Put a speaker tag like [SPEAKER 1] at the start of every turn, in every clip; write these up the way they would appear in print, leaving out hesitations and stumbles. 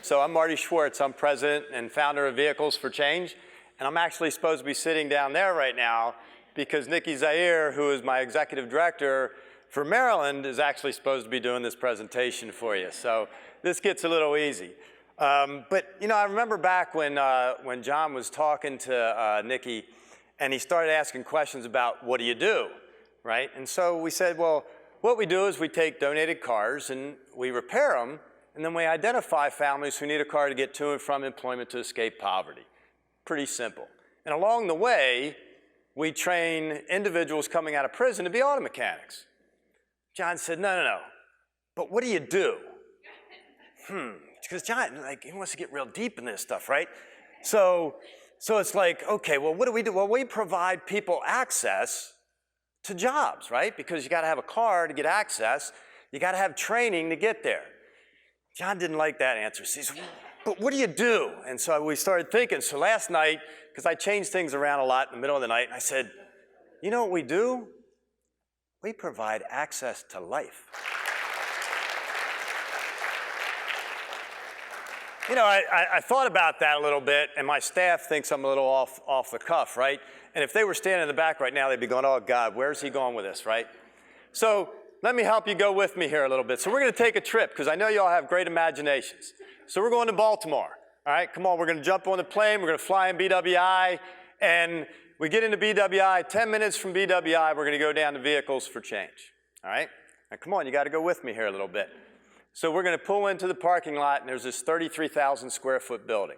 [SPEAKER 1] So I'm Marty Schwartz. I'm president and founder of Vehicles for Change. And I'm actually supposed to be sitting down there right now because Nikki Zaire, who is my executive director for Maryland, is actually supposed to be doing this presentation for you. So this gets a little easy. But you know, I remember back when John was talking to Nikki, and he started asking questions about what do you do, right? And so we said, well, what we do is we take donated cars and we repair them, and then we identify families who need a car to get to and from employment to escape poverty. Pretty simple. And along the way, we train individuals coming out of prison to be auto mechanics. John said, no. But what do you do? Because John, like, he wants to get real deep in this stuff, right? So it's like, okay, well, what do we do? Well, we provide people access to jobs, right? Because you got to have a car to get access. You got to have training to get there. John didn't like that answer. He says, but what do you do? And so we started thinking. So last night, because I changed things around a lot in the middle of the night, and I said, you know what we do? We provide access to life. You know, I thought about that a little bit, and my staff thinks I'm a little off the cuff, right? And if they were standing in the back right now, they'd be going, oh, God, where's he going with this, right? So let me help you go with me here a little bit. So we're going to take a trip, because I know you all have great imaginations. So we're going to Baltimore, all right? Come on, we're going to jump on the plane. We're going to fly in BWI, and we get into BWI. 10 minutes from BWI, we're going to go down to Vehicles for Change, all right? Now, come on, you got to go with me here a little bit. So we're going to pull into the parking lot, and there's this 33,000 square foot building.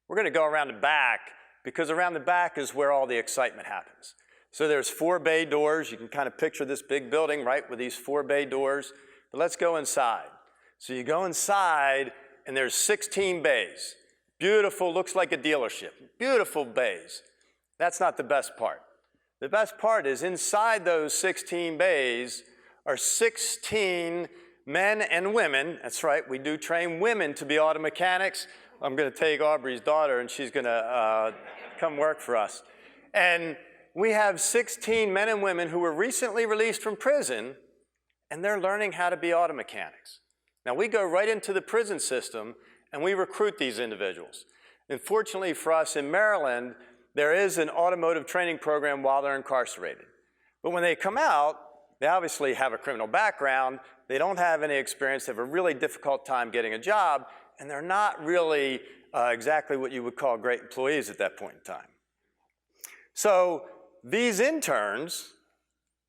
[SPEAKER 1] We're going to go around the back, because around the back is where all the excitement happens. So there's 4 bay doors. You can kind of picture this big building, right, with these 4 bay doors. But let's go inside. So you go inside, and there's 16 bays. Beautiful, looks like a dealership. Beautiful bays. That's not the best part. The best part is inside those 16 bays are 16 men and women. That's right, we do train women to be auto mechanics. I'm going to take Aubrey's daughter, and she's going to come work for us. And we have 16 men and women who were recently released from prison, and they're learning how to be auto mechanics. Now, we go right into the prison system, and we recruit these individuals. And fortunately for us in Maryland, there is an automotive training program while they're incarcerated. But when they come out, they obviously have a criminal background, they don't have any experience, they have a really difficult time getting a job, and they're not really exactly what you would call great employees at that point in time. So these interns,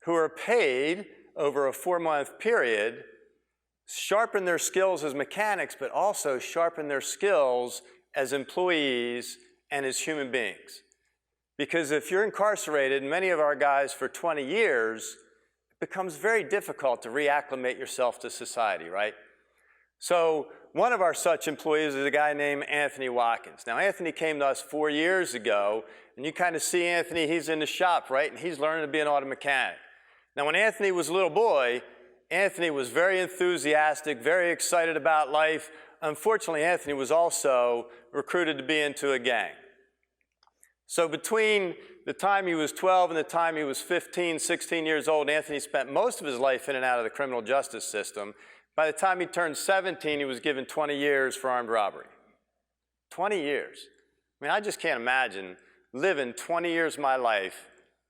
[SPEAKER 1] who are paid over a 4-month period, sharpen their skills as mechanics, but also sharpen their skills as employees and as human beings. Because if you're incarcerated, many of our guys for 20 years, it becomes very difficult to reacclimate yourself to society, right? So one of our such employees is a guy named Anthony Watkins. Now, Anthony came to us 4 years ago, and you kind of see Anthony, he's in the shop, right? And he's learning to be an auto mechanic. Now, when Anthony was a little boy, Anthony was very enthusiastic, very excited about life. Unfortunately, Anthony was also recruited to be into a gang. So between the time he was 12 and the time he was 15, 16 years old, Anthony spent most of his life in and out of the criminal justice system. By the time he turned 17, he was given 20 years for armed robbery. 20 years. I mean, I just can't imagine living 20 years of my life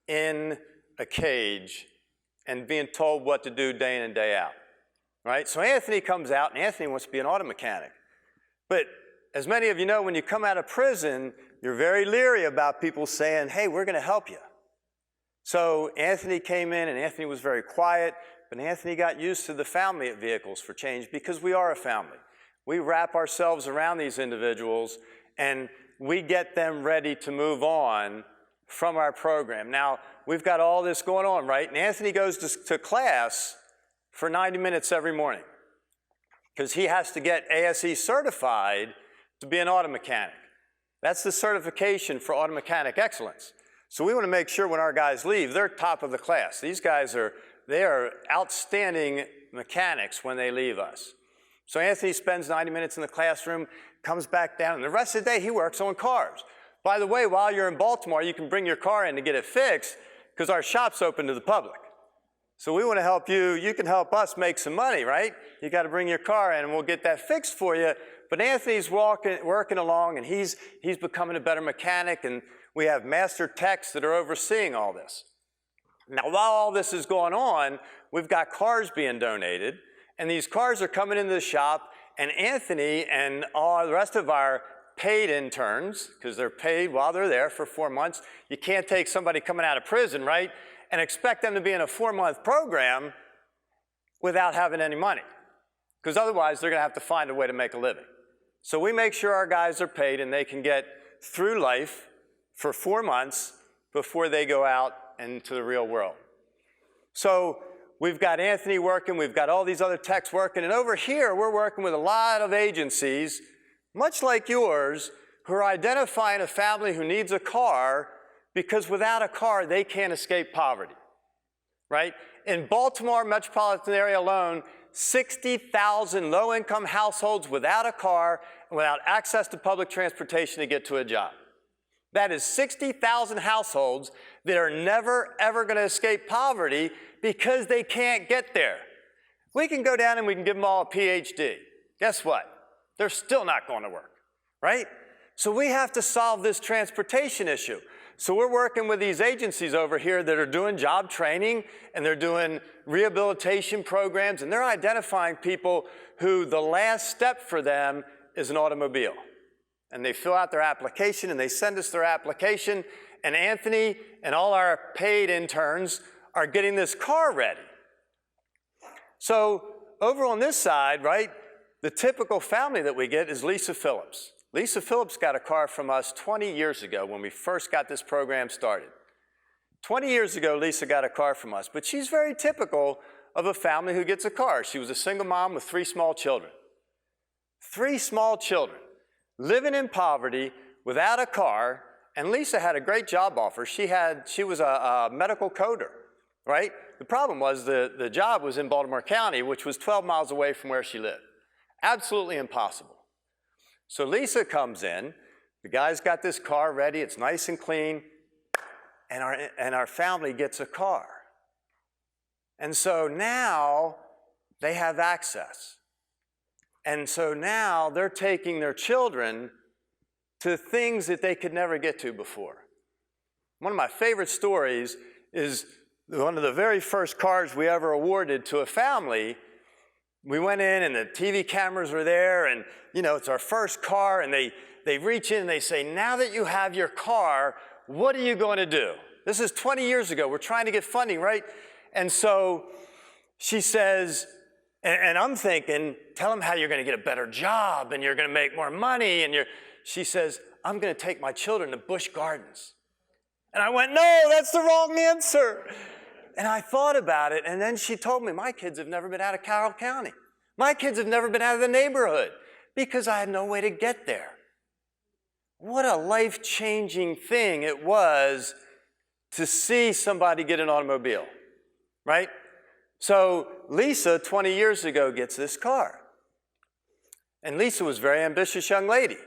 [SPEAKER 1] in a cage and being told what to do day in and day out, right? So Anthony comes out, and Anthony wants to be an auto mechanic. But as many of you know, when you come out of prison, you're very leery about people saying, hey, we're going to help you. So Anthony came in, and Anthony was very quiet, but Anthony got used to the family at Vehicles for Change because we are a family. We wrap ourselves around these individuals, and we get them ready to move on from our program. Now, we've got all this going on, right? And Anthony goes to class for 90 minutes every morning because he has to get ASE certified to be an auto mechanic. That's the certification for Auto Mechanic Excellence. So we want to make sure when our guys leave, they're top of the class. These guys are outstanding mechanics when they leave us. So Anthony spends 90 minutes in the classroom, comes back down, and the rest of the day he works on cars. By the way, while you're in Baltimore, you can bring your car in to get it fixed because our shop's open to the public. So we want to help you. You can help us make some money, right? You got to bring your car in and we'll get that fixed for you. But Anthony's working along and he's becoming a better mechanic, and we have master techs that are overseeing all this. Now, while all this is going on, we've got cars being donated, and these cars are coming into the shop, and Anthony and all the rest of our paid interns, because they're paid while they're there for 4 months. You can't take somebody coming out of prison, right, and expect them to be in a 4-month program without having any money, because otherwise they're going to have to find a way to make a living. So we make sure our guys are paid and they can get through life for 4 months before they go out into the real world. So we've got Anthony working, we've got all these other techs working, and over here we're working with a lot of agencies, much like yours, who are identifying a family who needs a car because without a car they can't escape poverty, right? In Baltimore metropolitan area alone, 60,000 low-income households without a car and without access to public transportation to get to a job. That is 60,000 households that are never, ever going to escape poverty because they can't get there. We can go down and we can give them all a PhD. Guess what? They're still not going to work, right? So we have to solve this transportation issue. So we're working with these agencies over here that are doing job training and they're doing rehabilitation programs, and they're identifying people who the last step for them is an automobile. And they fill out their application and they send us their application, and Anthony and all our paid interns are getting this car ready. So over on this side, right, the typical family that we get is Lisa Phillips. Lisa Phillips got a car from us 20 years ago when we first got this program started. 20 years ago, Lisa got a car from us, but she's very typical of a family who gets a car. She was a single mom with 3 small children. 3 small children, living in poverty, without a car, and Lisa had a great job offer. She was a medical coder, right? The problem was the job was in Baltimore County, which was 12 miles away from where she lived. Absolutely impossible. So Lisa comes in, the guy's got this car ready, it's nice and clean, and our family gets a car. And so now they have access. And so now they're taking their children to things that they could never get to before. One of my favorite stories is one of the very first cars we ever awarded to a family. We went in and the TV cameras were there, and you know, it's our first car, and they reach in and they say, now that you have your car, what are you going to do? This is 20 years ago. We're trying to get funding, right? And so she says, and I'm thinking, tell them how you're going to get a better job and you're going to make more money. And she says, I'm going to take my children to Busch Gardens. And I went, no, that's the wrong answer. And I thought about it, and then she told me, my kids have never been out of Carroll County. My kids have never been out of the neighborhood because I had no way to get there. What a life-changing thing it was to see somebody get an automobile, right? So Lisa, 20 years ago, gets this car. And Lisa was a very ambitious young lady.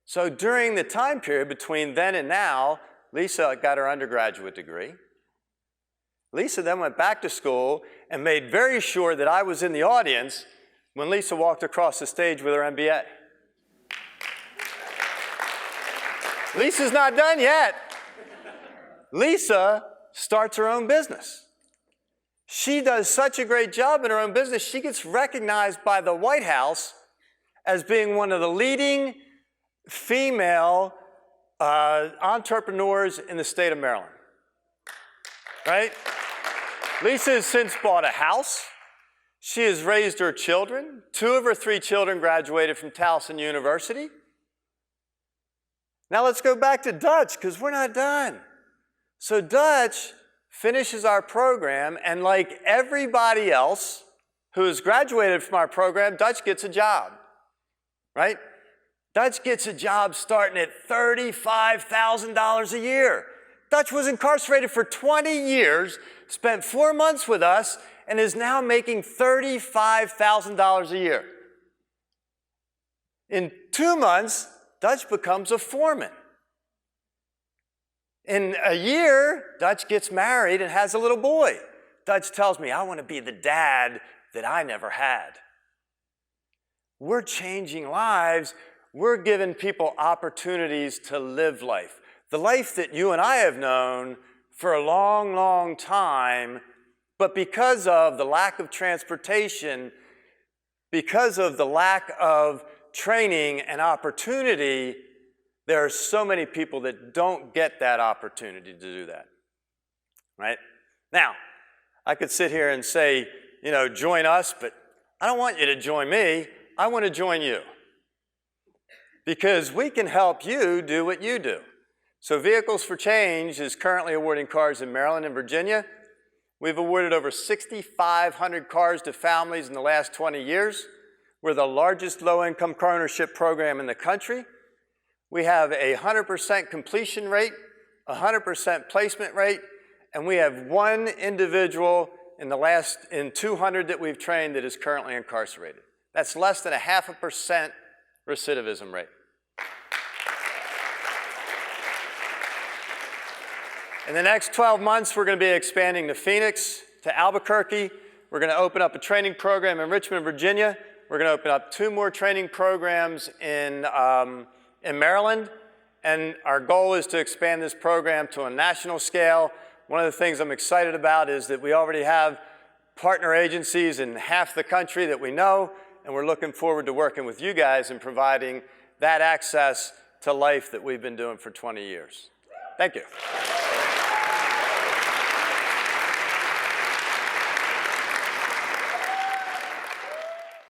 [SPEAKER 1] So during the time period between then and now, Lisa got her undergraduate degree. Lisa then went back to school and made very sure that I was in the audience when Lisa walked across the stage with her MBA. Lisa's not done yet. Lisa starts her own business. She does such a great job in her own business, she gets recognized by the White House as being one of the leading female entrepreneurs in the state of Maryland. Right? Lisa has since bought a house. She has raised her children. 2 of her 3 children graduated from Towson University. Now let's go back to Dutch, because we're not done. So Dutch finishes our program, and like everybody else who has graduated from our program, Dutch gets a job, right? Dutch gets a job starting at $35,000 a year. Dutch was incarcerated for 20 years, spent 4 months with us, and is now making $35,000 a year. In 2 months, Dutch becomes a foreman. In a year, Dutch gets married and has a little boy. Dutch tells me, I want to be the dad that I never had. We're changing lives. We're giving people opportunities to live life. The life that you and I have known for a long, long time, but because of the lack of transportation, because of the lack of training and opportunity, there are so many people that don't get that opportunity to do that, right? Now, I could sit here and say, you know, join us, but I don't want you to join me. I want to join you. Because we can help you do what you do. So Vehicles for Change is currently awarding cars in Maryland and Virginia. We've awarded over 6,500 cars to families in the last 20 years. We're the largest low-income car ownership program in the country. We have a 100% completion rate, 100% placement rate, and we have one individual in 200 that we've trained that is currently incarcerated. That's less than 0.5% recidivism rate. In the next 12 months, we're going to be expanding to Phoenix, to Albuquerque. We're going to open up a training program in Richmond, Virginia. We're going to open up 2 more training programs in Maryland. And our goal is to expand this program to a national scale. One of the things I'm excited about is that we already have partner agencies in half the country that we know, and we're looking forward to working with you guys and providing that access to life that we've been doing for 20 years. Thank you.